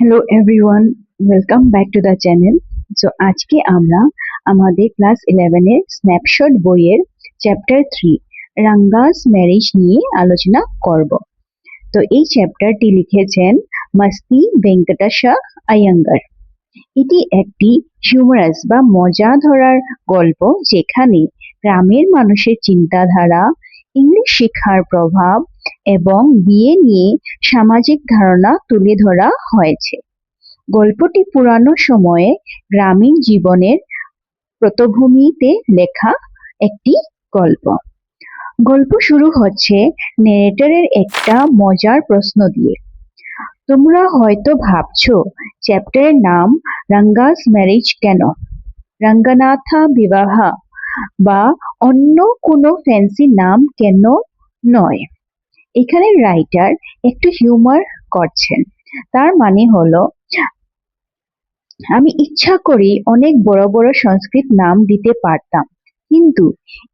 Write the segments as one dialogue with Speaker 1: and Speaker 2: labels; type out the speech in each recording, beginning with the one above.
Speaker 1: Hello everyone, welcome back to the channel. So আজকে আমরা আমাদের ক্লাস 11 এর স্ন্যাপশট বইয়ের চ্যাপ্টার 3 রাঙ্গাস ম্যারেজ নিয়ে আলোচনা করব। তো এই চ্যাপ্টারটি লিখেছেন মাস্তি ভেঙ্কটেশা আয়াঙ্গার। এটি একটি হিউমারাস বা মজা ধরার গল্প যেখানে গ্রামের মানুষের চিন্তাধারা, ইংলিশ শিক্ষার প্রভাব এবং বিয়ে নিয়ে সামাজিক ধারণা তুলে ধরা হয়েছে। গল্পটি পুরানো সময়ে গ্রামীণ জীবনের পটভূমিতে লেখা একটি গল্প। গল্প শুরু হচ্ছে নেরেটরের একটা মজার প্রশ্ন দিয়ে। তোমরা হয়তো ভাবছো চ্যাপ্টারের নাম রাঙ্গাস ম্যারেজ কেন? রঙ্গনাথা বিবাহ বা অন্য কোনো ফ্যান্সি নাম কেন নয়? এখানে রাইটার একটু হিউমার করছেন। তার মানে হলো, আমি ইচ্ছা করেই অনেক বড় বড় সংস্কৃত নাম দিতে পারতাম, কিন্তু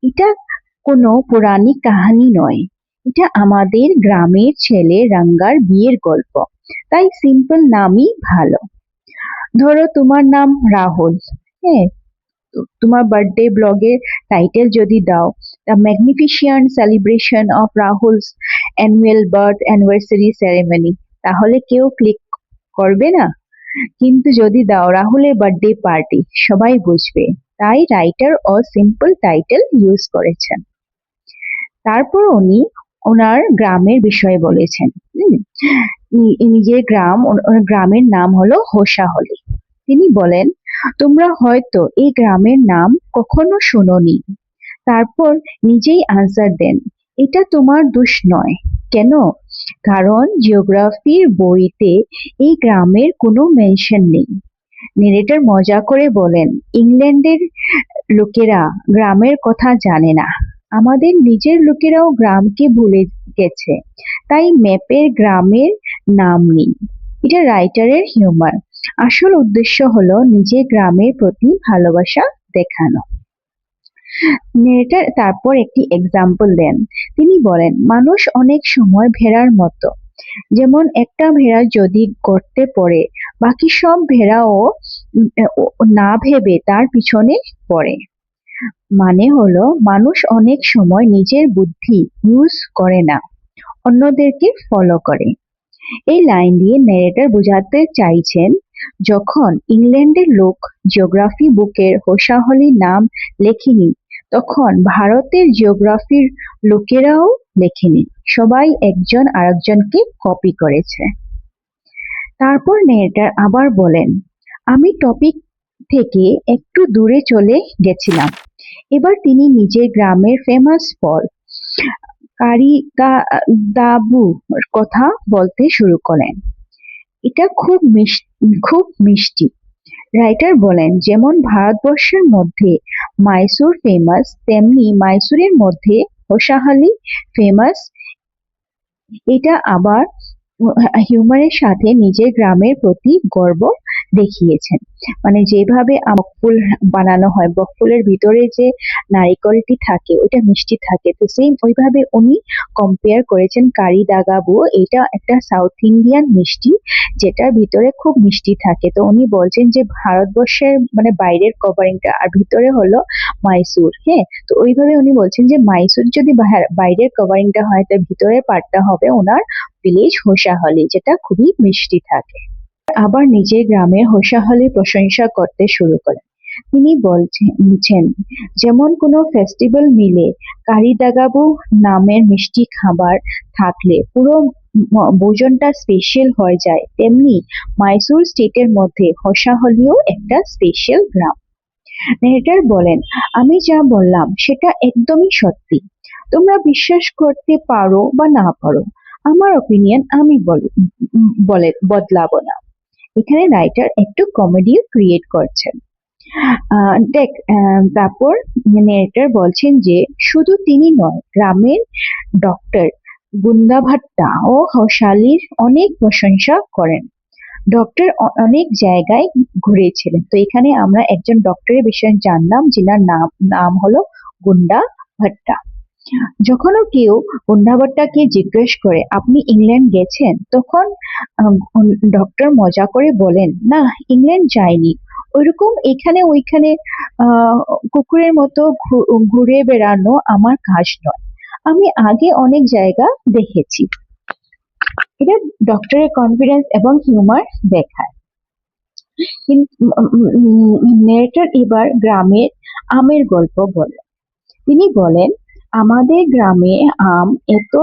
Speaker 1: এটা কোনো পৌরাণিক কাহিনী নয়। এটা আমাদের গ্রামের ছেলে রাঙ্গার বিয়ের গল্প, তাই সিম্পল নামই ভালো। ধরো তোমার নাম রাহুল, হ্যাঁ, তোমার বার্থডে ব্লগের টাইটেল যদি দাও the magnificent celebration of Rahul's annual birth anniversary ceremony, তাহলে কেউ ক্লিক করবে না। কিন্তু যদি দাও রাহুলের বার্থডে পার্টি, সবাই বুঝবে। তাই রাইটার ও সিম্পল টাইটেল ইউজ করেছেন। তারপর উনি ওনার গ্রামের বিষয়ে বলেছেন। নিজের গ্রামের নাম হলো হোসাহলি। তিনি বলেন, তোমরা হয়তো এই গ্রামের নাম কখনো শোনোনি। তারপর নিজেই আনসার দেন, এটা তোমার দোষ নয়। কেন? কারণ জিওগ্রাফির বইতে এই গ্রামের কোনো মেনশন নেই। নেরেটর মজা করে বলেন, ইংল্যান্ডের লোকেরা গ্রামের কথা জানে না, আমাদের নিজের লোকেরাও গ্রামকে ভুলে গেছে, তাই ম্যাপের গ্রামের নাম নেই। এটা রাইটারের হিউমার। আসল উদ্দেশ্য হলো নিজের গ্রামের প্রতি ভালোবাসা দেখানো। নেরেটর তারপর একটি এক্সাম্পল দেন। তিনি বলেন, মানুষ অনেক সময় ভেড়ার মতো। যেমন একটা ভেড়া যদি গর্তে পড়ে, বাকি সব ভেড়াও না ভেবে তার পিছনে পড়ে। মানে হলো, মানুষ অনেক সময় নিজের বুদ্ধি ইউজ করে না, অন্যদেরকে ফলো করে। এই লাইন দিয়ে নেরেটর বোঝাতে চাইছেন, যখন ইংল্যান্ডের লোক জিওগ্রাফি বুকের হোসাহলি নাম লেখেনি, তখন ভারতের জিওগ্রাফির লোকেরাও লেখেনি। সবাই একজন আরেকজনকে কপি করেছে। তারপর নেরেটর আবার বলেন, আমি টপিক থেকে একটু দূরে চলে গেছিলাম। এবার তিনি নিজের গ্রামের ফেমাস ফল কারিকাদাবুর কথা বলতে শুরু করেন। এটা খুব মিষ্টি। রাইটার বলেন, যেমন ভারতবর্ষের মধ্যে মাইসুর ফেমাস, তেমনি মাইসুরের মধ্যে হোসাহলি ফেমাস। এটা আবার হিউমারের সাথে নিজের গ্রামের প্রতি গর্ব দেখিয়েছেন। মানে যেভাবে বকফুল বানানো হয়, বকফুলের ভিতরে যে নারিকেলটি থাকে ওইটা মিষ্টি থাকে, তো সেম ওইভাবে উনি কম্পেয়ার করেছেন কারি দাগাবু। এটা একটা সাউথ ইন্ডিয়ান মিষ্টি যেটার ভিতরে খুব মিষ্টি থাকে। তো উনি বলছেন যে ভারতবর্ষের মানে বাইরের কভারিংটা আর ভিতরে হলো মাইসুর। হ্যাঁ, তো ওইভাবে উনি বলছেন যে মাইসুর যদি বাইরের কভারিংটা হয়, তার ভিতরের পার্টটা হবে ওনার ভিলেজ হোসাহলি, যেটা খুবই মিষ্টি থাকে। আবার নিজের গ্রামের হোসাহলির প্রশংসা করতে শুরু করেন। তিনি বলছেন, যেমন কোনো ফেস্টিভ্যাল মিলে কারিদাগাবু নামের মিষ্টি খাবার থাকলে পুরো ভোজনটা স্পেশাল হয়ে যায়, তেমনি মাইসুর স্টেটের মধ্যে হোসাহলিও একটা স্পেশাল গ্রাম। নেরেটর বলেন, আমি যা বললাম সেটা একদমই সত্যি। তোমরা বিশ্বাস করতে পারো বা না পারো, আমার ওপিনিয়ন আমি বদলাবো না। এখানে রাইটার একটু কমেডিও ক্রিয়েট করছেন। তারপর নেরেটর বলছেন যে শুধু তিনি নয়, গ্রামের ডক্টর গুন্দাভাট্টা ও হোসালির অনেক প্রশংসা করেন। ডক্টর অনেক জায়গায় ঘুরেছিলেন। তো এখানে আমরা একজন ডক্টরের বিষয়ে জানলাম, যিনার নাম হলো গুন্ডা ভাট্টা। যখনও কেউ বন্ধ্যাবট্টাকে জিজ্ঞেস করে আপনি ইংল্যান্ড গেছেন, তখন ডক্টর মজা করে বলেন, না, ইংল্যান্ড যায়নি। ওইরকম এখানে ওইখানে কুকুরের মতো ঘুরে বেড়ানো আমার কাজ নয়। আমি আগে অনেক জায়গা দেখেছি। এটা ডক্টরের কনফিডেন্স এবং হিউমার দেখায়। কিন্তু নেরেটর এবার গ্রামের আমের গল্প বলে। তিনি বলেন, আমাদের গ্রামে আম এত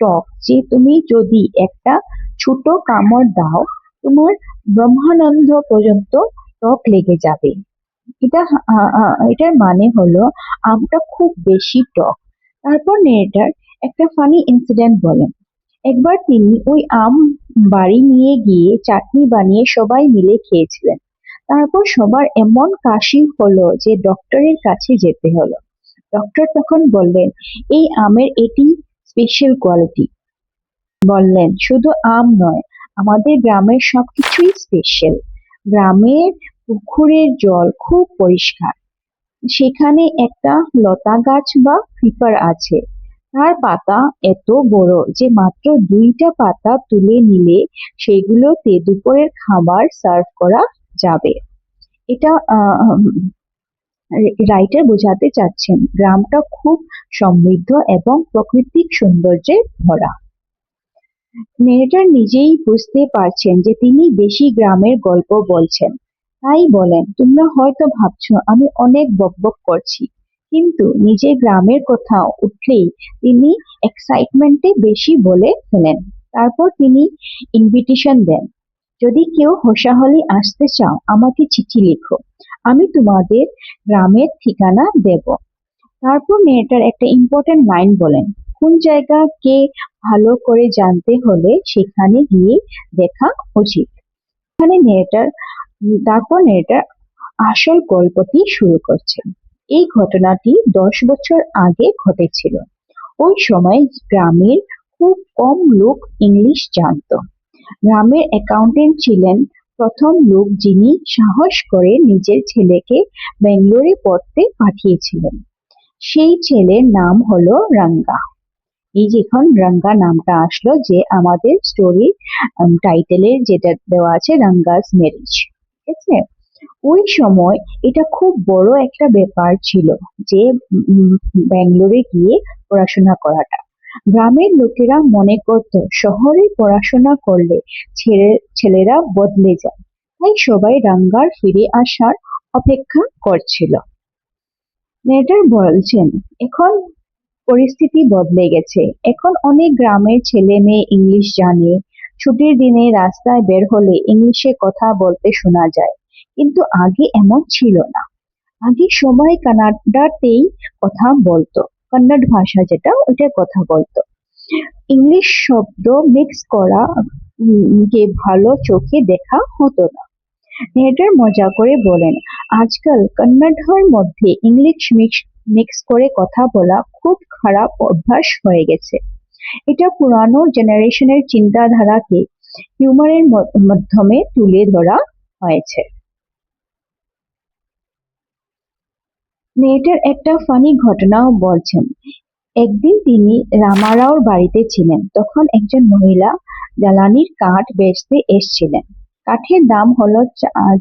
Speaker 1: টক যে তুমি যদি একটা ছোট কামড় দাও, তোমার ব্রহ্মানন্দ পর্যন্ত টক লেগে যাবে। এটার মানে হলো আমটা খুব বেশি টক। তারপর নেরেটর একটা ফানি ইনসিডেন্ট বলেন। একবার তিনি ওই আম বাড়ি নিয়ে গিয়ে চাটনি বানিয়ে সবাই মিলে খেয়েছিলেন। তারপর সবার এমন কাশি হলো যে ডক্টরের কাছে যেতে হলো। ডক্টর তখন বললেন, এই আমের এটি স্পেশাল কোয়ালিটি। বললেন, শুধু আম নয়, আমাদের গ্রামের সবকিছুই স্পেশাল। গ্রামের পুকুরের জল খুব পরিষ্কার। সেখানে একটা লতা গাছ বা ক্রিপার আছে। তার পাতা এত বড় যে মাত্র 2টা পাতা তুলে নিলে সেগুলোতে দুপুরের খাবার সার্ভ করা যাবে। এটা রাইটার বোঝাতে চাচ্ছেন গ্রামটা খুব সমৃদ্ধ এবং প্রাকৃতিক সৌন্দর্যে ভরা। নেরেটর নিজেই বুঝতে পারছেন যে তিনি বেশি গ্রামের গল্প বলছেন, তাই বলেন, তোমরা হয়তো ভাবছো আমি অনেক বকবক করছি। কিন্তু নিজের গ্রামের কথা উঠলেই তিনি এক্সাইটমেন্টে বেশি বলে ফেলেন। তারপর তিনি ইনভিটেশন দেন, যদি কেউ হোসাহলি আসতে চাও আমাকে চিঠি লিখো, আমি তোমাদের গ্রামের ঠিকানা দেব। তারপর মেয়েটার একটা ইম্পর্টেন্ট লাইন বলেন, কোন জায়গাকে ভালো করে জানতে হলে সেখানে গিয়ে দেখা উচিত। এখানে তারপর নেটার আসল গল্পটি শুরু করছেন। এই ঘটনাটি 10 বছর আগে ঘটেছিল। ওই সময় গ্রামের খুব কম লোক ইংলিশ জানত। গ্রামের অ্যাকাউন্টেন্ট ছিলেন প্রথম লোক যিনি সাহস করে নিজের ছেলেকে বেঙ্গালুরু পড়তে পাঠিয়েছিলেন। সেই ছেলের নাম হলো রাঙ্গা। এই যে এখন রাঙ্গা নামটা আসলো, যে আমাদের স্টোরি টাইটেলের যেটা দেওয়া আছে, রাঙ্গাস ম্যারেজ। ঠিক আছে? ওই সময় এটা খুব বড় একটা ব্যাপার ছিল যে ব্যাঙ্গালোরে গিয়ে পড়াশোনা করাটা। গ্রামের লোকেরা মনে করত শহরে পড়াশোনা করলে ছেলেরা বদলে যায়, তাই সবাই রাঙ্গার ফিরে আসার অপেক্ষা করছিল। নেটার বলছেন, এখন পরিস্থিতি বদলে গেছে। এখন অনেক গ্রামের ছেলে মেয়ে ইংলিশ জানে। ছুটির দিনে রাস্তায় বের হলে ইংলিশে কথা বলতে শোনা যায়। কিন্তু আগে এমন ছিল না। আগে সবাই কানাডাতেই কথা বলতো, কন্নড় ভাষা যেটা ওইটার কথা বলতো। ইংলিশ শব্দ মিক্স করা কে ভালো চোখে দেখা হতো না। নেটার মজা করে বলেন, আজকাল কন্নড়ের মধ্যে ইংলিশ মিক্স করে কথা বলা খুব খারাপ অভ্যাস হয়ে গেছে। এটা পুরানো জেনারেশনের চিন্তাধারাকে হিউমারের মাধ্যমে তুলে ধরা হয়েছে। নেটার একটা ফানি ঘটনাও বলছেন। একদিন তিনি রামারাওর বাড়িতে ছিলেন। তখন একজন মহিলা জ্বালানির কাঠ বেচতে এসছিলেন। কাঠের দাম হলো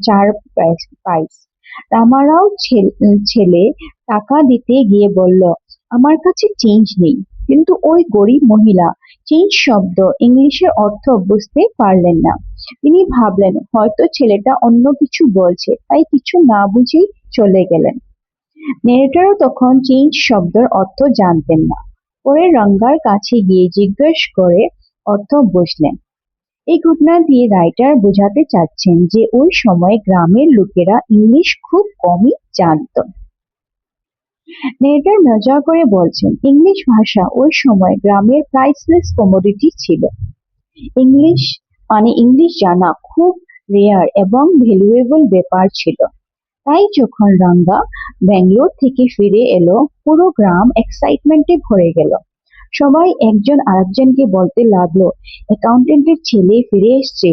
Speaker 1: 4 পয়সা। রামারাও ছেলে টাকা দিতে গিয়ে বলল, আমার কাছে চেঞ্জ নেই। কিন্তু ওই গরিব মহিলা চেঞ্জ শব্দ ইংলিশের অর্থ বুঝতে পারলেন না। তিনি ভাবলেন হয়তো ছেলেটা অন্য কিছু বলছে, তাই কিছু না বুঝেই চলে গেলেন। নেরেটরও তখন চেঞ্জ শব্দের অর্থ জানতেন না। পরে রাঙ্গার কাছে গিয়ে জিজ্ঞেস করে অর্থ বুঝলেন। এই ঘটনা দিয়ে রাইটার বোঝাতে চাচ্ছেন যে ওই সময় গ্রামের লোকেরা ইংলিশ খুব কমই জানত। নেরেটর মজা করে বলছেন, ইংলিশ ভাষা ওই সময় গ্রামের প্রাইসলেস কমোডিটি ছিল। ইংলিশ জানা খুব রেয়ার এবং ভ্যালুয়েবল ব্যাপার ছিল। তাই যখন রাঙ্গা ব্যাঙ্গালোর থেকে ফিরে এলো, পুরো গ্রাম এক্সাইটমেন্টে ভরে গেল। সবাই একজন আরেকজনকে বলতে লাগলো, অ্যাকাউন্টেন্টের ছেলে ফিরে এসছে,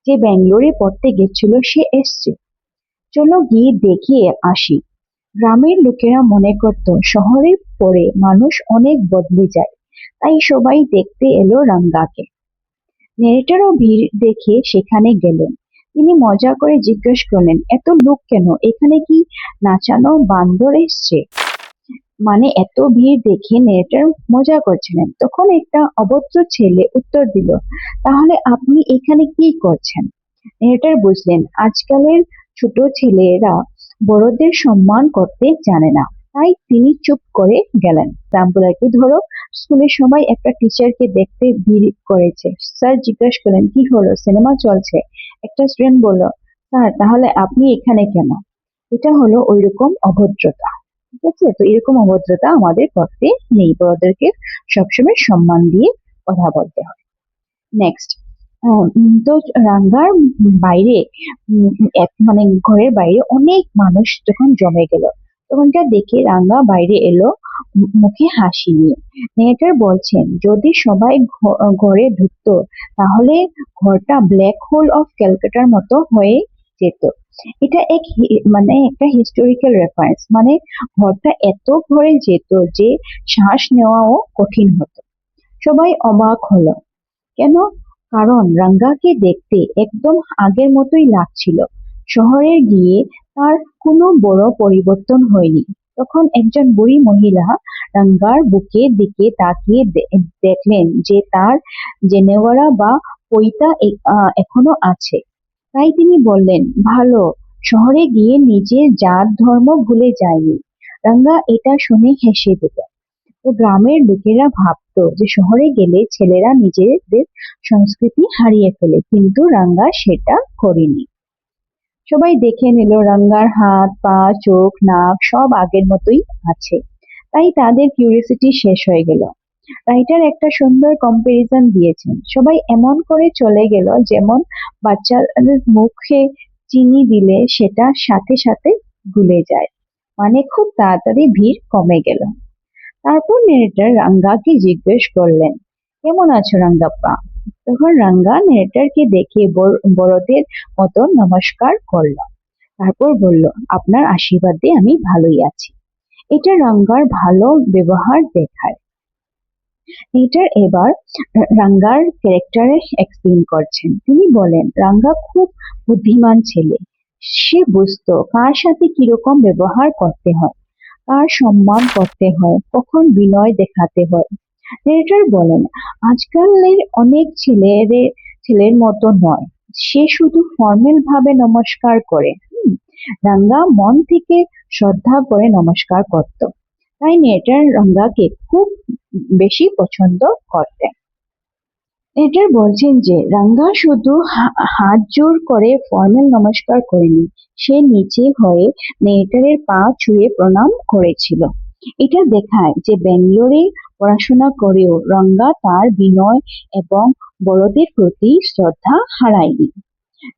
Speaker 1: যে ব্যাঙ্গালোরে পড়তে গেছিল সে এসছে, চলো গিয়ে দেখিয়ে আসি। গ্রামের লোকেরা মনে করত শহরে পড়ে মানুষ অনেক বদলে যায়, তাই সবাই দেখতে এলো রাঙ্গাকে। নেরেটারও ভিড় দেখে সেখানে গেলেন। তিনি মজা করে জিজ্ঞেস করলেন, এত লোক কেন? এখানে কি নাচানো বান্দর এসছে? মানে এত ভিড় দেখে নেরেটার মজা করছিলেন। তখন একটা অভদ্র ছেলে উত্তর দিল, তাহলে আপনি এখানে কি করছেন? নেরেটার বুঝলেন আজকালের ছোট ছেলেরা বড়দের সম্মান করতে জানে না, তাই তিনি চুপ করে গেলেন। এক্সাম্পল আর কি, ধরো স্কুলের সবাই একটা টিচারকে দেখতে ভিড় করেছে। স্যার জিজ্ঞেস করলেন, কি হলো, সিনেমা চলছে? একটা স্টুডেন্ট বলল, স্যার তাহলে আপনি এখানে কেন? এটা হলো ওইরকম অভদ্রতা। ঠিক আছে, তো এরকম অভদ্রতা আমাদের করতে নেই, বড়দেরকে সবসময় সম্মান দিয়ে কথা বলতে হয়। নেক্সট, তো রান্নার বাইরে মানে ঘরের বাইরে অনেক মানুষ যখন জমে গেল, তখনটা দেখে রান্না বাইরে এলো মুখে হাসি নিয়ে। মেয়েটার বলছেন, যদি সবাই ঘরে ঢুকতো তাহলে ঘরটা ব্ল্যাক হোল অফ ক্যালকাটার মতো হয়ে যেত। এটা মানে একটা হিস্টোরিক্যাল রেফারেন্স, মানে ঘরটা এত ভরে যেত যে শ্বাস নেওয়াও কঠিন হতো। সবাই অবাক হলো। কেন? কারণ রাঙ্গাকে দেখতে একদম আগের মতোই লাগছিল। শহরে গিয়ে তার কোনো বড় পরিবর্তন হয়নি। তখন একজন বুড়ি মহিলা রাঙ্গার বুকের দিকে তাকিয়ে দেখলেন যে তার জেনেভারা বা পৈতা এখনো আছে। তাই তিনি বললেন, ভালো, শহরে গিয়ে নিজের জাত ধর্ম ভুলে যায়নি। রাঙ্গা এটা শুনে হেসে দিল। তো গ্রামের লোকেরা ভাবতো যে শহরে গেলে ছেলেরা নিজেদের সংস্কৃতি হারিয়ে ফেলে, কিন্তু রাঙ্গা সেটা করেনি। সবাই দেখে নিল রাঙ্গার হাত, পা, চোখ, নাক সব আগের মতোই আছে। তাই তাদের কিউরিওসিটি শেষ হয়ে গেল। রাইটার একটা সুন্দর কম্পারিজন দিয়েছেন, সবাই এমন করে চলে গেল যেমন বাচ্চাদের মুখে চিনি দিলে সেটা সাথে সাথে গুলে যায়। মানে খুব তাড়াতাড়ি ভিড় কমে গেল। তারপর নেরেটার রাঙ্গাকে জিজ্ঞেস করলেন, কেমন আছো রাঙ্গাপ্পা? তখন রাঙ্গা নেরেটারকে দেখে বড়দের মতো নমস্কার করল। তারপর বলল, আপনার আশীর্বাদে আমি ভালোই আছি। এটা রাঙ্গার ভালো ব্যবহার দেখায়। এটার এবার রাঙ্গার ক্যারেক্টারে এক্সপ্লেন করছেন। তিনি বলেন, রাঙ্গা খুব বুদ্ধিমান ছেলে। সে বুঝতো কার সাথে কিরকম ব্যবহার করতে হয়, কার সম্মান করতে হয়, কখন বিনয় দেখাতে হয়। নেরেটর বলেন, আজকালের অনেক ছেলের মতো নয়, সে শুধু ফর্মাল ভাবে নমস্কার করে। রাঙ্গা মন থেকে শ্রদ্ধা করে নমস্কার করত। তাই নেরেটর রাঙ্গাকে খুব বেশি পছন্দ করতেন। নেরেটর বলছেন যে রাঙ্গা শুধু হাত জোর করে ফর্মাল নমস্কার করেনি, সে নিচে হয়ে নেরেটরের পা ছুঁয়ে প্রণাম করেছিল। এটা দেখায় যে ব্যাঙ্গালোরে পড়াশোনা করেও রাঙ্গা তার বিনয় এবং বড়দের প্রতি শ্রদ্ধা হারায়নি।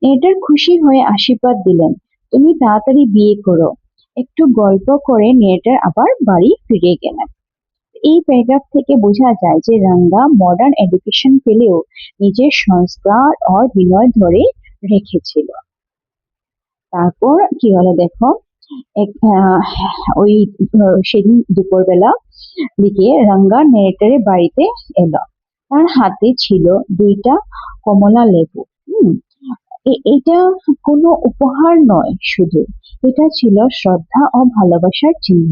Speaker 1: নেরেটর খুশি হয়ে আশীর্বাদ দিলেন, তুমি তাড়াতাড়ি বিয়ে করো। একটু গল্প করে নেরেটর আবার বাড়ি ফিরে গেলেন। এই প্যারাগ্রাফ থেকে বোঝা যায় যে রাঙ্গা মডার্ন এডুকেশন পেলেও নিজের সংস্কার আর বিনয় ধরে রেখেছিল। তারপর কি হলো দেখো, ওই সেদিন দুপুরবেলা দিকে রাঙ্গা নেরেটারের বাড়িতে এলো। তার হাতে ছিল দুইটা কমলা লেবু। হুম, এটা কোনো উপহার নয় শুধু, এটা ছিল শ্রদ্ধা ও ভালোবাসার চিহ্ন।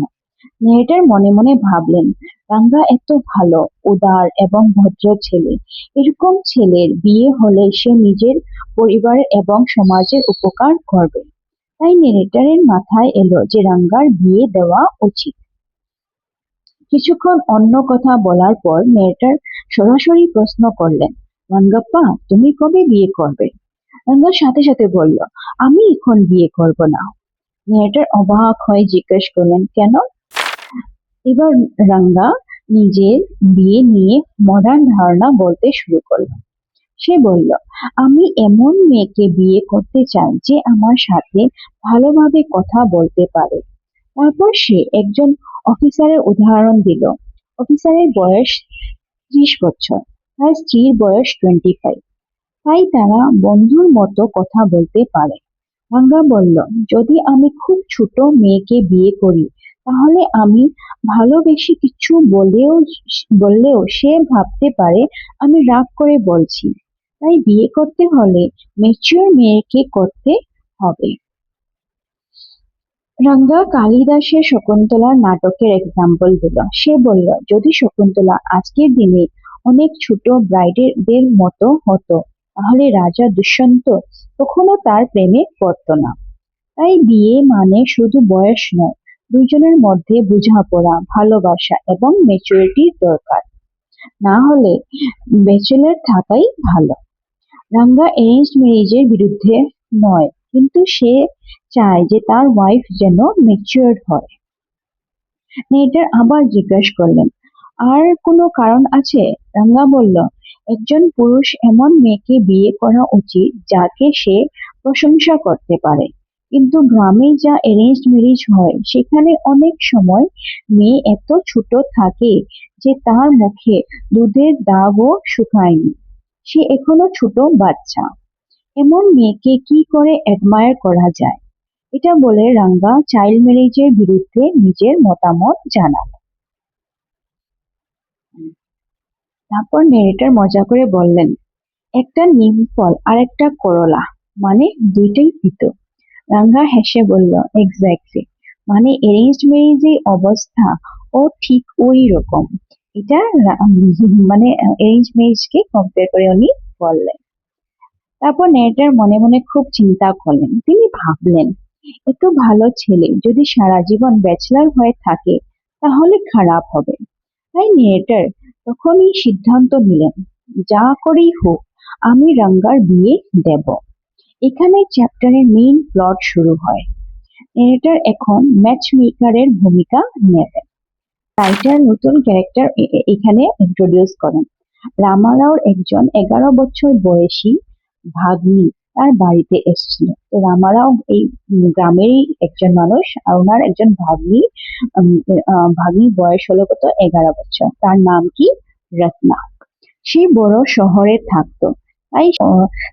Speaker 1: মেয়েটার মনে মনে ভাবলেন, রাঙ্গা এত ভালো, উদার এবং ভদ্র ছেলে। এরকম ছেলের বিয়ে হলে সে নিজের পরিবার এবং সমাজের উপকার করবে। তাই নেরেটারের মাথায় এলো যে রাঙ্গার বিয়ে দেওয়া উচিত। কিছুক্ষণ অন্য কথা বলার পর নেরেটার সরাসরি প্রশ্ন করলেন, রাঙ্গাপ্পা, তুমি কবে বিয়ে করবে? রাঙ্গা সাথে সাথে বলল, আমি এখন বিয়ে করব না। নেরেটার অবাক হয়ে জিজ্ঞেস করলেন, কেন? এবার রাঙ্গা নিজের বিয়ে নিয়ে মডার্ন ধারণা বলতে শুরু করল। সে বলল, আমি এমন মেয়েকে বিয়ে করতে চাই যে আমার সাথে ভালোভাবে কথা বলতে পারে। তারপর সে একজন অফিসারের উদাহরণ দিল। অফিসারের বয়স 30 বছর, তার স্ত্রীর বয়স 25। তাই তারা বন্ধুর মতো কথা বলতে পারে। রাঙ্গা বলল, যদি আমি খুব ছোট মেয়েকে বিয়ে করি তাহলে আমি ভালোবেসে কিছু বললেও সে ভাবতে পারে আমি রাগ করে বলছি। তাই বিয়ে করতে হলে ম্যাচিওর মেয়েকে করতে হবে। রাঙ্গা কালিদাসের শকুন্তলার নাটকের এক্সাম্পল দিল। সে বলল, যদি শকুন্তলা আজকের দিনে অনেক ছোট ব্রাইডদের মতো হতো তাহলে রাজা দুষ্যন্ত কখনো তার প্রেমে পড়তো না। তাই বিয়ে মানে শুধু বয়স নয়, দুজনের মধ্যে বোঝাপড়া, ভালোবাসা এবং ম্যাচুরিটির দরকার। না হলে ব্যাচেলর থাকাই ভালো। রাঙ্গা অ্যারেঞ্জড ম্যারেজের বিরুদ্ধে নয়, কিন্তু সে চায় যে তার ওয়াইফ যেন ম্যাচিওরড হয়। মেয়েটার আবার জিজ্ঞেস করলেন, আর কোনো কারণ আছে? রাঙ্গা বলল, একজন পুরুষ এমন মেয়েকে বিয়ে করা উচিত যাকে সে প্রশংসা করতে পারে। কিন্তু গ্রামে যা অ্যারেঞ্জড ম্যারেজ হয় সেখানে অনেক সময় মেয়ে এত ছোট থাকে যে তার মুখে দুধের দাগও শুকায়নি। সে এখনো ছোট বাচ্চা। এমন মেয়েকে কি করে অ্যাডমায়ার করা যায়? এটা বলে রাঙ্গা চাইল্ড ম্যারেজের বিরুদ্ধে নিজের মতামত জানাল। তারপর নেরেটর মজা করে বললেন, একটা নিম ফল আর একটা করলা, মানে দুইটাই তিতো। রাঙ্গা হেসে বলল, এক্স্যাক্টলি, মানে অ্যারেঞ্জড ম্যারেজের অবস্থা ও ঠিক ওই রকম। এটা মানে অ্যারেঞ্জ ম্যারেজকে কম্পেয়ার করে উনি বললেন। তারপর নেরেটর মনে মনে খুব চিন্তা করলেন। তিনি ভাবলেন, এত ভালো ছেলে যদি সারা জীবন ব্যাচেলর হয়ে থাকে তাহলে খারাপ হবে। তাই নেরেটর তখনই সিদ্ধান্ত নিলেন, যা করেই হোক আমি রাঙ্গার বিয়ে দেব। এখানে চ্যাপ্টারের মেইন প্লট শুরু হয়। নেরেটর এখন ম্যাচ মেকারের ভূমিকা নেবেন। রাইটার নতুন ক্যারেক্টার এখানে ইন্ট্রোডিউস করেন। রামারাওর একজন 11 বছর বয়সী ভাগ্নি তার বাড়িতে এসেছিল। তো রামারাও এই গ্রামেরই একজন মানুষ, আর ওনার একজন ভাগ্নি, ভাগ্নির বয়স হলো কত, 11 বছর। তার নাম কি? রত্না। সে বড় শহরে থাকতো,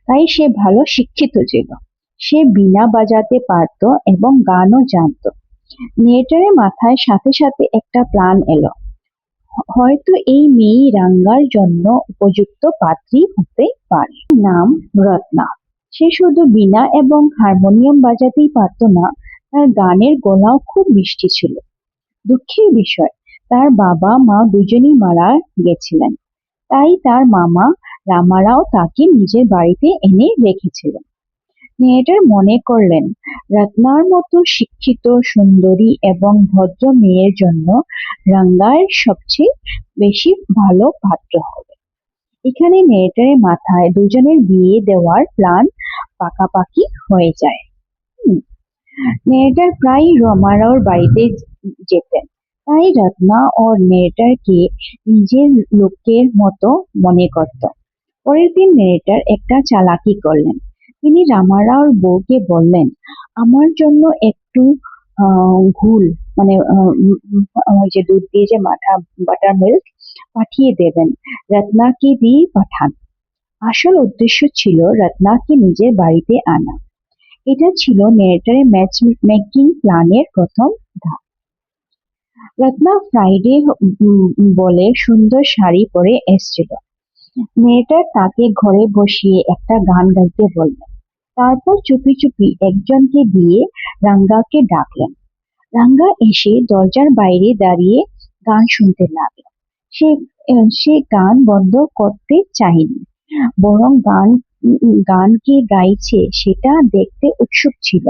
Speaker 1: তাই সে ভালো শিক্ষিত ছিল। সে বীণা বাজাতে পারতো এবং গানও জানতো। নেটারের মাথায় সাথে সাথে একটা প্ল্যান এলো। হয়তো এই মেয়ে রাঙ্গার জন্য উপযুক্ত পাত্রী হতে পারে। নাম রত্না। সে শুধু বীণা এবং হারমোনিয়াম বাজাতেই পারতো না, তার গানের গলাও খুব মিষ্টি ছিল। দুঃখের বিষয়, তার বাবা মা দুজনেই মারা গেছিলেন। তাই তার মামা রামারাও তাকে নিজের বাড়িতে এনে রেখেছিলেন। মেয়েটার মনে করলেন, রত্নার মতো শিক্ষিত, সুন্দরী এবং ভদ্র মেয়ের জন্য রাঙ্গার সবচেয়ে বেশি ভালো পাত্র হবে। এখানে মেয়েটার মাথায় দুজনের বিয়ে দেওয়ার প্ল্যান পাকাপাকি হয়ে যায়। নেটার প্রায় রমারাওর বাড়িতে যেতেন, তাই রত্না ও নেটারকে নিজের লোকের মতো মনে করত। পরের দিন নেটার একটা চালাকি করলেন। তিনি রামারাওর বউকে বললেন, আমার জন্য একটু ঘুল, মানে ওই যে দুধ দিয়ে যে বাটার মিল্ক পাঠিয়ে দেবেন, রত্নাকে দিয়ে পাঠান। আসল উদ্দেশ্য ছিল রত্নাকে নিজের বাড়িতে আনা। এটা ছিল নেরেটরের ম্যাচ মেকিং প্ল্যানের প্রথম ধাপ। রত্না ফ্রাইডে বলে সুন্দর শাড়ি পরে এসেছিল। নেরেটর তাকে ঘরে বসিয়ে একটা গান গাইতে বললেন। তারপর চুপি চুপি একজনকে দিয়ে রাঙ্গাকে ডাকলেন। রাঙ্গা এসে দরজার বাইরে দাঁড়িয়ে গান শুনতে লাগলো। সে সে গান বন্ধ করতে চায়নি, বরং গান কে গাইছে সেটা দেখতে উৎসুক ছিল।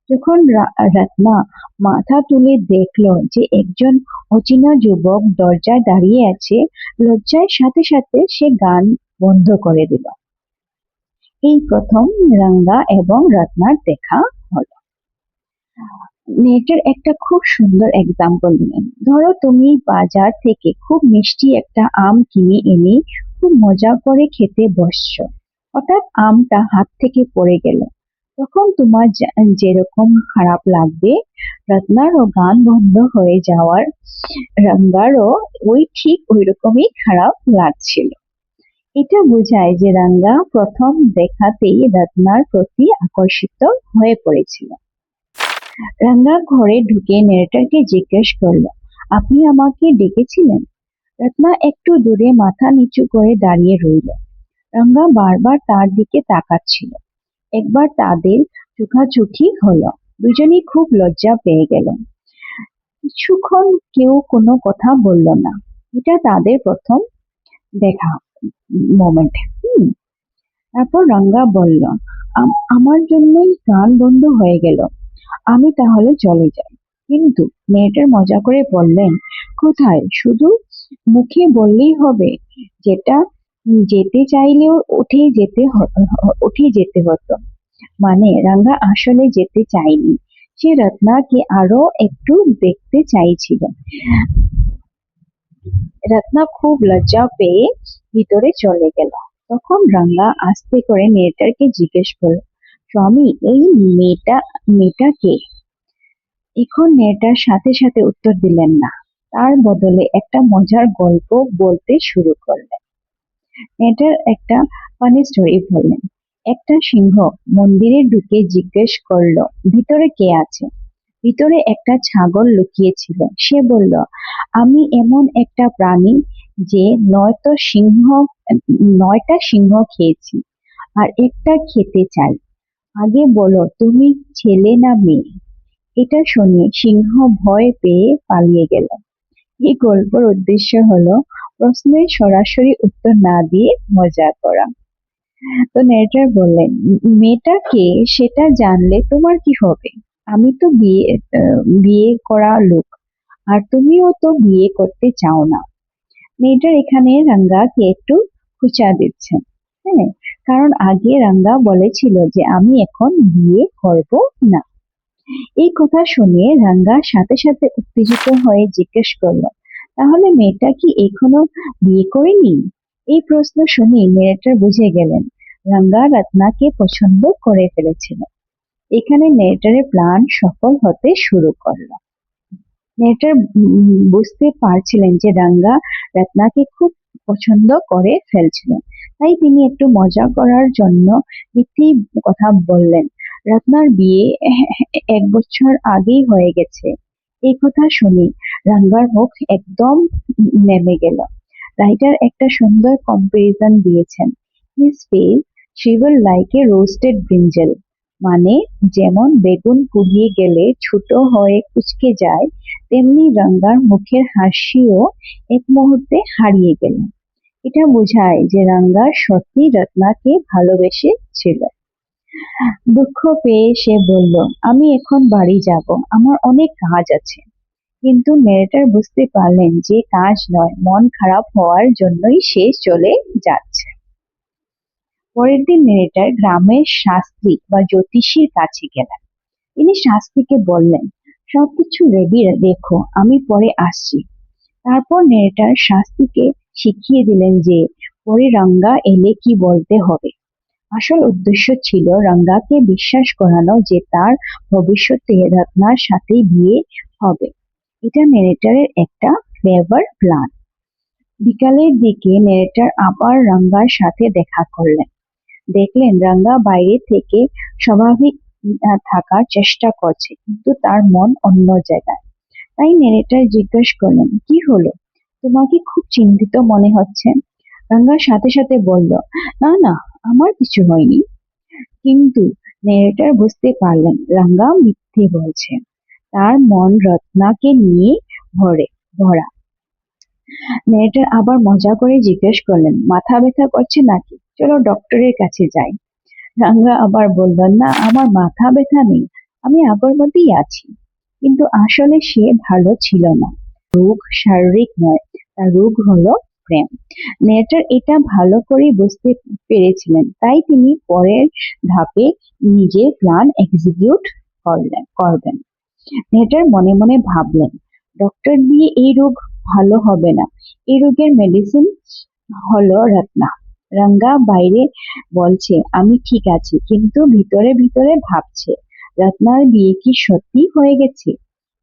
Speaker 1: যখন রত্না মাথা তুলে দেখলো যে একজন অচেনা যুবক দরজায় দাঁড়িয়ে আছে, লজ্জার সাথে সাথে সে গান বন্ধ করে দিল। এই প্রথম রাঙ্গা এবং রত্নার দেখা হলো। নেটের একটা খুব সুন্দর এক্সাম্পল দিলেন। ধরো তুমি বাজার থেকে খুব মিষ্টি একটা আম কিনে এনে খুব মজা করে খেতে বসছো। হঠাৎ আমটা হাত থেকে পড়ে গেল। তখন তোমার যেরকম খারাপ লাগবে, রত্নারও গান বন্ধ হয়ে যাওয়ার রাঙ্গারও ঠিক ওই রকমই খারাপ লাগছিল। এটা বোঝায় যে রাঙ্গা প্রথম দেখাতেই রত্নার প্রতি আকর্ষিত হয়ে পড়েছিল। রাঙ্গা ঘরে ঢুকে নেড়েটাকে জিজ্ঞেস করলো, আপনি আমাকে ডেকেছিলেন? রত্না একটু দূরে মাথা নিচু করে দাঁড়িয়ে রইল। রাঙ্গা বারবার তার দিকে তাকাচ্ছিল। একবার তাদের চোখাচোখি হলো। দুজনেই খুব লজ্জা পেয়ে গেল। কিছুক্ষণ কেউ কোনো কথা বলল না। এটা তাদের প্রথম দেখা মোমেন্ট। তারপর রাঙ্গা বলল, আমার জন্যই গান বন্ধ হয়ে গেল, আমি তাহলে চলে যাই। কিন্তু মেয়েটার মজা করে বললেন, কোথায়? শুধু মুখে বললেই হবে? যেটা যেতে চাইলেও উঠে যেতে হতো। মানে রাঙ্গা আসলে যেতে চায়নি, সে রত্নাকে আরো একটু দেখতে চাইছিল। রত্না খুব লজ্জা পেয়ে ভিতরে চলে গেল। তখন রাঙ্গা আস্তে করে মেয়েটাকে জিজ্ঞেস করল, স্বামী, এই মেয়েটা কে? এখন মেয়েটার সাথে সাথে উত্তর দিলেন না, তার বদলে একটা মজার গল্প বলতে শুরু করলেন। মেয়েটার একটা ফানি স্টোরি বললেন। একটা সিংহ মন্দিরে ঢুকে জিজ্ঞেস করলো, ভিতরে কে আছে? ভিতরে একটা ছাগল লুকিয়ে ছিল। সে বলল, আমি এমন একটা প্রাণী যে নয়টা সিংহ খেয়েছি আর একটা খেতে চাই। আগে বলো, তুমি ছেলে না মেয়ে? এটা শুনে সিংহ ভয় পেয়ে পালিয়ে গেল। এই গল্পের উদ্দেশ্য হলো প্রশ্নের সরাসরি উত্তর না দিয়ে মজা করা। তো নেরেটর বললেন, মেয়েটা কে সেটা জানলে তোমার কি হবে? আমি তো বিয়ে করা লোক, আর তুমিও তো বিয়ে করতে চাও না। মেয়েটার এখানে রাঙ্গাকে একটু খুঁচা দিচ্ছেন। হ্যাঁ, কারণ আগে রাঙ্গা বলেছিল যে আমি এখন বিয়ে করব না। এই কথা শুনে রাঙ্গা সাথে সাথে উত্তেজিত হয়ে জিজ্ঞেস করল, তাহলে মেয়েটা কি এখনো বিয়ে করেনি? এই প্রশ্ন শুনে নেরেটর বুঝে গেলেন রাঙ্গা রত্নাকে পছন্দ করে ফেলেছিল। এখানে নেরেটরের প্ল্যান সফল হতে শুরু করলো। নেরেটর বুঝতে পারছিলেন যে রাঙ্গা রত্নাকে খুব পছন্দ করে ফেলছিল। তাই তিনি একটু মজা করার জন্য মিথ্যে কথা বললেন, রত্নার বিয়ে 1 বছর আগেই হয়ে গেছে। এই কথা শুনে রাঙ্গার মুখ একদম নেমে গেল। রাইটার একটা সুন্দর কম্পারিজন দিয়েছেন, his face shiver like a roasted brinjal. মানে যেমন বেগুন পুড়িয়ে গেলে ছোট হয়ে কুঁচকে যায়, তেমনি রাঙ্গার মুখের হাসিও এক মুহূর্তে হারিয়ে গেল। এটা বোঝায় যে রাঙ্গা সত্যি রত্নাকে ভালোবেসে ছিল। দুঃখ পেয়ে সে বলল, আমি এখন বাড়ি যাব, আমার অনেক কাজ আছে। কিন্তু নেরেটর বুঝতে পারলেন যে কাজ নয়, মন খারাপ হওয়ার জন্যই সে চলে যাচ্ছে। পরের দিন নেরেটর গ্রামের শাস্ত্রী বা জ্যোতিষীর কাছে গেলেন। তিনি শাস্ত্রীকে বললেন, সবকিছু রেডি রেখো, আমি পরে আসছি। তারপর নেরেটর শাস্ত্রীকে শিখিয়ে দিলেন যে পরে রাঙ্গা এলে কি বলতে হবে। আসল উদ্দেশ্য ছিল রাঙ্গাকে বিশ্বাস করানো যে তার ভবিষ্যতে রত্নার সাথে বিয়ে হবে। এটা নেরেটরের একটা ক্লেভার প্ল্যান। বিকালের দিকে নেরেটর আবার রাঙ্গার সাথে দেখা করলেন। দেখলেন রাঙ্গা বাইরে থেকে স্বাভাবিক থাকার চেষ্টা করছে, কিন্তু তার মন অন্য জায়গায়। তাই নেরেটর জিজ্ঞেস করলেন, কি হলো? তোমাকে খুব চিন্তিত মনে হচ্ছে। রাঙ্গা সাথে সাথে বলল, না না, আমার কিছু হয়নি। কিন্তু নেরেটর বুঝতে পারলেন রাঙ্গা মিথ্যে বলছে। তার মন রত্নাকে নিয়ে ভরা। নেরেটর আবার মজা করে জিজ্ঞেস করলেন, মাথা ব্যথা করছে নাকি? চলো ডক্টরের কাছে যাই। রাঙ্গা আবার বলল, না, আমার মাথা ব্যথা নেই, আমি আগের মতোই আছি। কিন্তু আসলে সে ভালো ছিল না। রোগ শারীরিক নয়, তার রোগ হলো প্রেম। নেরেটর এটা ভালো করে বুঝতে পেরেছিলেন, তাই তিনি পরের ধাপে নিজের প্ল্যান এক্সিকিউট করবেন। নেরেটর মনে মনে ভাবলেন, ডক্টর দিয়ে এই রোগ ভালো হবে না। এই রোগের মেডিসিন হলো রত্না। রাঙ্গা বাইরে বলছে আমি ঠিক আছি, কিন্তু ভিতরে ভিতরে ভাবছে রত্নার বিয়ে কি সত্যি হয়ে গেছে।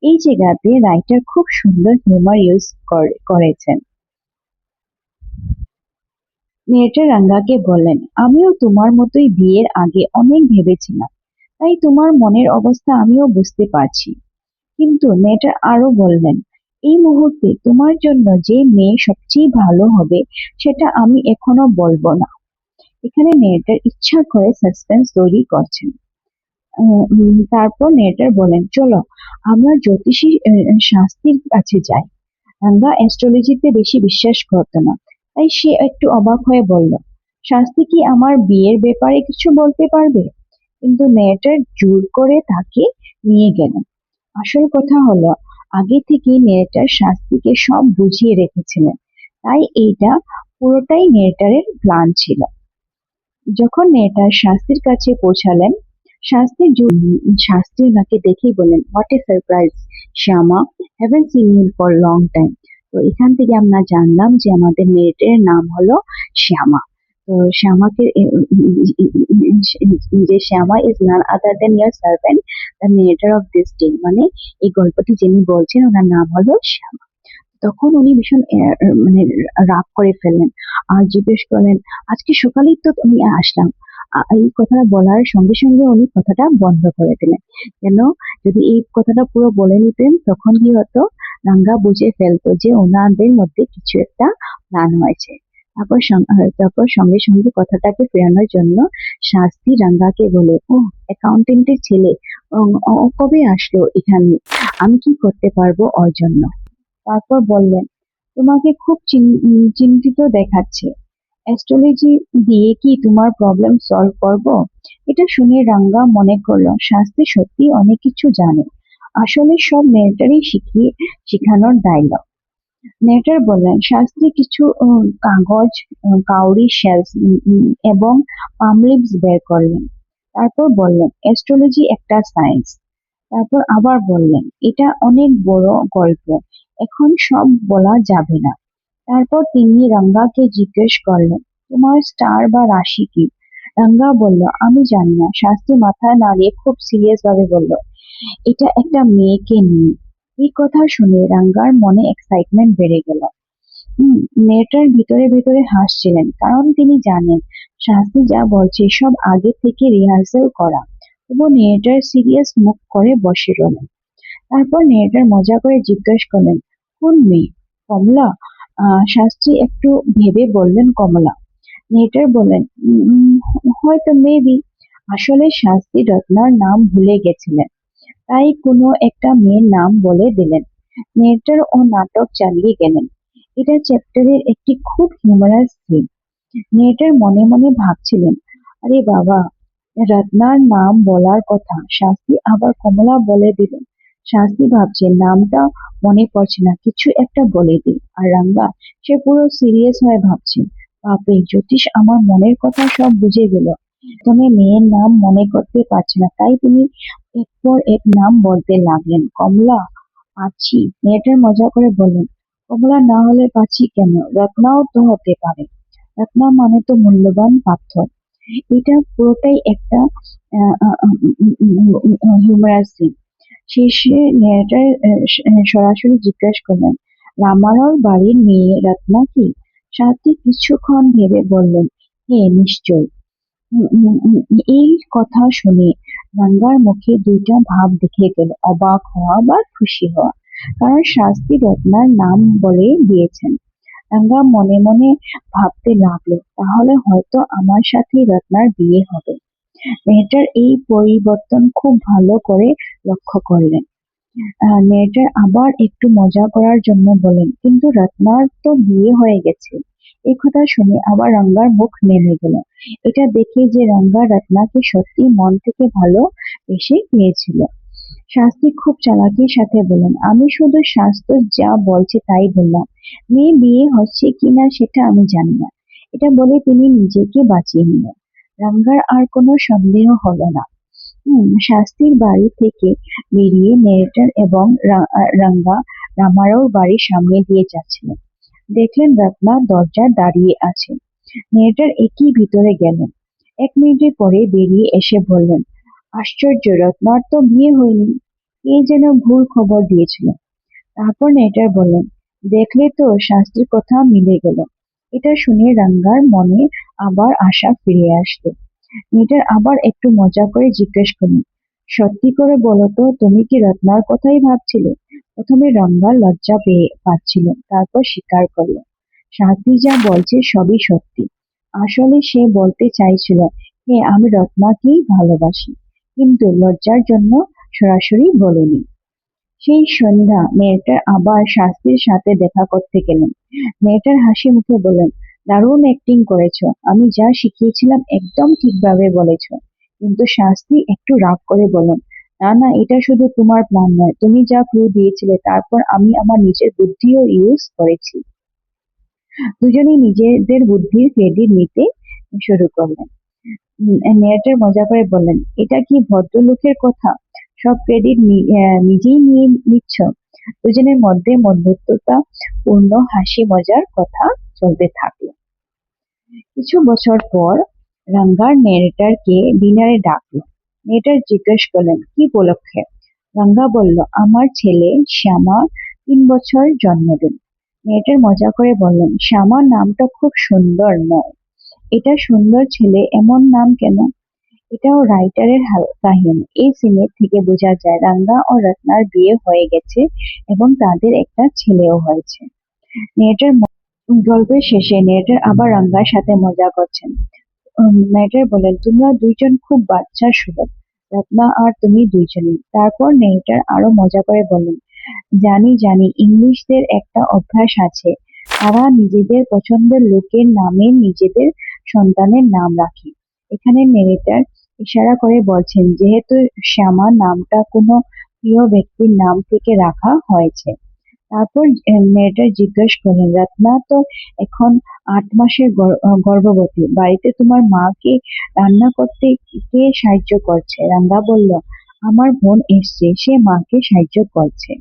Speaker 1: এই জায়গাতে রাইটার খুব সুন্দর হিউমার ইউজ করেছেন। মেয়েটা রাঙ্গাকে বললেন, আমিও তোমার মতোই বিয়ের আগে অনেক ভেবেছিলাম, তাই তোমার মনের অবস্থা আমিও বুঝতে পারছি। কিন্তু মেয়েটা আরো বললেন, এই মুহূর্তে তোমার জন্য যে মেয়ে সবচেয়ে ভালো হবে সেটা আমি এখনো বলবো না। এখানে মেয়েটার ইচ্ছা করে সাসপেন্স তৈরি করছেন। তারপর মেয়েটার বলেন, চলো আমরা জ্যোতিষী শাস্ত্রীর কাছে যাই। রাঙ্গা অ্যাস্ট্রোলজিতে বেশি বিশ্বাস করতো না, তাই সে একটু অবাক হয়ে বলল, শাস্ত্রী কি আমার বিয়ের ব্যাপারে কিছু বলতে পারবে? কিন্তু মেয়েটার জোর করে তাকে নিয়ে গেলেন। আসল কথা হলো, আগে থেকেই নেরেটার শাস্ত্রীকে সব বুঝিয়ে রেখেছিলেন, তাই এইটা পুরোটাই নেরেটারের প্ল্যান ছিল। যখন নেরেটার শাস্ত্রীর কাছে পৌঁছালেন, শাস্ত্রী ওনাকে দেখেই বললেন, what a surprise Shyama, haven't seen you for long time. তো এখান থেকে আমরা জানলাম যে আমাদের মেয়েটার নাম হলো শ্যামা। তো শ্যামাকে যে Shyama is none other than her servant, the nectar of this day, মানে এই গল্পটি যিনি বলছেন ওনার নাম হলো শ্যামা। তখন উনি ভীষণ মানে রাগ করে ফেললেন আর জিজ্ঞেস করলেন, আজকে সকালেই তো তুমি আসলাম। এই কথাটা বলার সঙ্গে সঙ্গে উনি কথাটা বন্ধ করে দিলেন। কেন, যদি এই কথাটা পুরো বলে নিতেন তখন কি হতো, রাঙ্গা বুঝে ফেলতো যে ওনাদের মধ্যে কিছু একটা প্ল্যান হয়েছে। তারপর সঙ্গে সঙ্গে কথাটাকে ফেরানোর জন্য শাস্তি রাঙ্গাকে বলে, ও অ্যাকাউন্টেন্টের ছেলে, ও কবে আসলো এখানে, আমি কি করতে পারবো ওর জন্য? তারপর বললেন, তোমাকে খুব চিন্তিত দেখাচ্ছে। অ্যাস্ট্রোলজি দিয়ে কি তোমার প্রবলেম সলভ করব? এটা শুনে রাঙ্গা মনে করলো শাস্ত্রী সত্যি অনেক কিছু জানে। আসলে সব মেয়েটারই শিখানোর ডায়লগ। মেয়েটার বললেন, শাস্ত্রী কিছু কাগজ, কাউরি শেলস এবং পাম লিভস বের করলেন। তারপর বললেন, অ্যাস্ট্রোলজি একটা সায়েন্স। তারপর আবার বললেন, এটা অনেক বড় গল্প, এখন সব বলা যাবে না। তারপর তিনি রাঙ্গাকে জিজ্ঞেস করলেন, তোমার স্টার বা রাশি কি? রাঙ্গা বলল, আমি জানি না। শাস্ত্রী মাথায় নাড়িয়ে খুব সিরিয়াস ভাবে বলল, এটা একটা মেয়েকে নিয়ে। এই কথা শুনে রাঙ্গার মনে এক্সাইটমেন্ট বেড়ে গেল। মেয়েটার ভিতরে ভিতরে হাসছিলেন, কারণ তিনি জানেন শাস্ত্রী যা বলছে সব আগে থেকে রিহার্সাল করা। তবু মেয়েটার সিরিয়াস মুখ করে বসে রইলেন। তারপর মেয়েটার মজা করে জিজ্ঞেস করলেন, কোন মেয়ে? কমলা? শাস্ত্রী একটু ভেবে বললেন, কমলা। মেয়েটার বললেন, হয়তো মেবি। আসলে শাস্ত্রী রত্নার নাম ভুলে গেছিলেন, তাই কোনো একটা মেয়ের নাম বলে দিলেন। মেয়েটার ও নাটক চালিয়ে গেলেন। এটা চ্যাপ্টারের একটি খুব হিউমারাস সিন। মেয়েটার মনে মনে ভাবছিলেন, আরে বাবা, রত্নার নাম বলার কথা শাস্ত্রী আবার কমলা বলে দিলেন। শাস্ত্রী ভাবছে নামটা মনে পড়ছে না, কিছু একটা বলে দিই। আর রাঙ্গা, সে পুরো সিরিয়াস হয়ে ভাবছে, বাপরে, জ্যোতিষ আমার মনের কথা সব বুঝে গেল। তুমি মেয়ের নাম মনে করতে পারছে না, তাই তিনি এক পর এক নাম বলতে লাগলেন। কমলা, পাচ্ছি। মেয়েটার মজা করে বললেন, কমলা না হলে পাচ্ছি কেন? রত্নাও তো হতে পারে। রত্না মানে তো মূল্যবান পাথর। এটা পুরোটাই একটা হিউমারাস সিন। শেষে মেয়েটার সরাসরি জিজ্ঞাসা করলেন, রামারাওর বাড়ির মেয়ে রত্না কি? সাথী কিছুক্ষণ ভেবে বললেন, হ্যাঁ, নিশ্চয়। এই কথা শুনে রাঙ্গার মুখে দুইটা ভাব দেখে গেল, অবাক হওয়া বা খুশি হওয়া। কারণ শাস্ত্রী রত্নার নাম বলে দিয়েছেন। রাঙ্গা মনে মনে ভাবতে লাগলো, তাহলে হয়তো আমার সাথেই রত্নার বিয়ে হবে। মেয়েটার এই পরিবর্তন খুব ভালো করে লক্ষ্য করলেন। মেয়েটার আবার একটু মজা করার জন্য বলেন, কিন্তু রত্নার তো বিয়ে হয়ে গেছে। এই কথা শুনে আবার রাঙ্গার মুখ নেমে গেল। এটা দেখে যে রাঙ্গা রত্নাকে সত্যি মন থেকে ভালো বেশি পেয়েছিল। শাস্ত্রী খুব চালাকির সাথে বললেন, আমি শুধু শাস্ত্র যা বলছে তাই বললাম। মেয়ে বিয়ে হচ্ছে কিনা সেটা আমি জানি না। এটা বলে তিনি নিজেকে বাঁচিয়ে নিলেন। রাঙ্গার আর কোনো সন্দেহ হলো না। শাস্ত্রীর বাড়ি থেকে বেরিয়ে নেরেটার এবং রাঙ্গা রামারাওর বাড়ির সামনে দিয়ে যাচ্ছিলেন। দেখলেন রত্না দরজায় দাঁড়িয়ে আছে। নেরেটার একই ভিতরে গেলেন। 1 মিনিটের পরে বেরিয়ে এসে বললেন, আশ্চর্য, রত্নার তো বিয়ে হয়নি। কে যেন ভুল খবর দিয়েছিল। তারপর নেরেটার বললেন, দেখলে তো, শাস্ত্রীর কথা মিলে গেল। এটা শুনে রাঙ্গার মনে আবার আশা ফিরে আসলো। মেয়েটার আবার একটু মজা করে জিজ্ঞেস করলেন, সত্যি করে বলো তো, তুমি কি রত্নার কথাই ভাবছিলে? প্রথমে রাঙ্গা লজ্জা পেয়ে পাচ্ছিল, তারপর স্বীকার করলো, সাথী যা বলছে সবই সত্যি। আসলে সে বলতে চাইছিল, হ্যাঁ আমি রত্নাকেই ভালোবাসি, কিন্তু লজ্জার জন্য সরাসরি বলেনি। সেই সন্ধ্যা মেয়েটার আবার শাস্তির সাথে দেখা করতে গেলেন। মেয়েটার হাসি মুখে বললেন, দারুণ অ্যাক্টিং করেছো, আমি যা শিখিয়েছিলাম একদম ঠিকভাবে বলেছো। কিন্তু শাস্তি একটু রাগ করে বললেন, না না, এটা শুধু তোমার প্ল্যান নয়, তুমি যা ক্লু দিয়েছিলে তারপর আমি আমার নিজের বুদ্ধিও ইউজ করেছি। দুজনেই নিজেদের বুদ্ধির ক্রেডিট নিতে শুরু করলেন। নেহারের মজা করে বললেন, এটা কি ভদ্রলোকের কথা, সব ক্রেডিট নিজেই নিয়ে নিচ্ছ। দুজনের মধ্যে বন্ধুত্বতা পূর্ণ হাসি মজার কথা চলতে থাকলো। কিছু বছর পর রাঙ্গার নেরেটারকে ডিনারে ডাকলো। নেরেটার জিজ্ঞেস করলেন, কি উপলক্ষে? রাঙ্গা বলল, আমার ছেলে শ্যামা 3 বছর জন্মদিন। নেরেটার মজা করে বললেন, শ্যামা নামটা খুব সুন্দর নয়? এটা সুন্দর ছেলে এমন নাম কেন? এটাও রাইটারের কাহিনী। এই সিনের থেকে বোঝা যায় রাঙ্গা ও রত্নার বিয়ে হয়ে গেছে এবং তাদের একটা ছেলেও হয়েছে। মেয়েটার গল্পের শেষে নেটার আবার রাঙ্গার সাথে মজা করছেন। নেটার বলেন, তোমরা দুইজন খুব বাচ্চার সুলভ, রত্না আর তুমি দুইজনই। তারপর নেটার আরো মজা করে বললেন, জানি জানি, ইংলিশদের একটা অভ্যাস আছে, তারা নিজেদের পছন্দের লোকের নামে নিজেদের সন্তানের নাম রাখে। এখানে নেরেটার ইশারা করে বলছেন, যেহেতু শ্যামা নামটা কোনো প্রিয় ব্যক্তির নাম থেকে রাখা হয়েছে। তারপর মেয়েটা জিজ্ঞেস করলেন, রত্না তো এখন 8 মাসের গর্ভবতী, বাড়িতে তোমার মাকে রান্না করতে কে সাহায্য করছে? রাঙ্গা বলল, আমার বোন এসছে, সে মাকে সাহায্য করছে।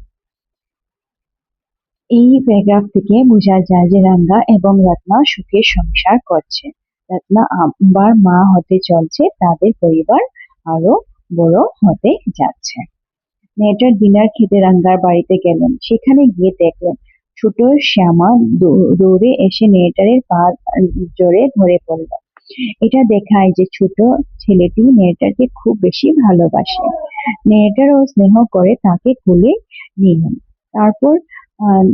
Speaker 1: এই প্যারাগ্রাফ থেকে বোঝা যায় যে রাঙ্গা এবং রত্না সুখে সংসার করছে। রত্না আবার মা হতে চলছে, তাদের পরিবার আরো বড় হতে যাচ্ছে। মেয়েটার ডিনার খেতে রাঙ্গার বাড়িতে গেলেন। সেখানে গিয়ে দেখলেন ছোট শ্যামা দৌড়ে এসে মেয়েটারের পা জোরে ধরে পড়ল। এটা দেখায় যে ছোট ছেলেটি মেয়েটাকে খুব বেশি ভালোবাসে। মেয়েটারও স্নেহ করে তাকে কোলে নিলেন। তারপর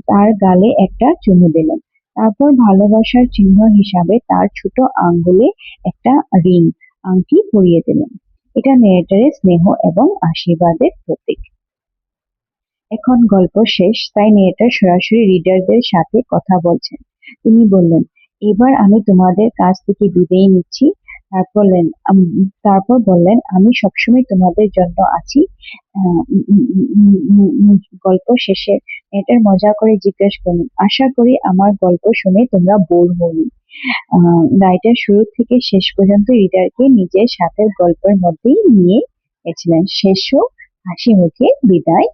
Speaker 1: তার গালে একটা চুমু দিলেন। তারপর ভালোবাসার চিহ্ন হিসাবে তার ছোট আঙ্গুলে একটা রিং আংটি পরিয়ে দিলেন। এটা মেয়েটারের স্নেহ এবং আশীর্বাদের প্রতীক। এখন গল্প শেষ, তাই নেরেটর সরাসরি রিডারদের সাথে কথা বলছেন। তিনি বললেন, এবার আমি তোমাদের কাছ থেকে বিদায় নিচ্ছি। তারপর বললেন, আমি সবসময় তোমাদের জন্য আছি। গল্প শেষে নেরেটর মজা করে জিজ্ঞেস করলেন, আশা করি আমার গল্প শুনে তোমরা বোর হওনি। রাইটার শুরু থেকে শেষ পর্যন্ত রিডারকে নিজের সাথে গল্পের মধ্যেই নিয়ে গেছিলেন। শেষও হাসি মুখে বিদায়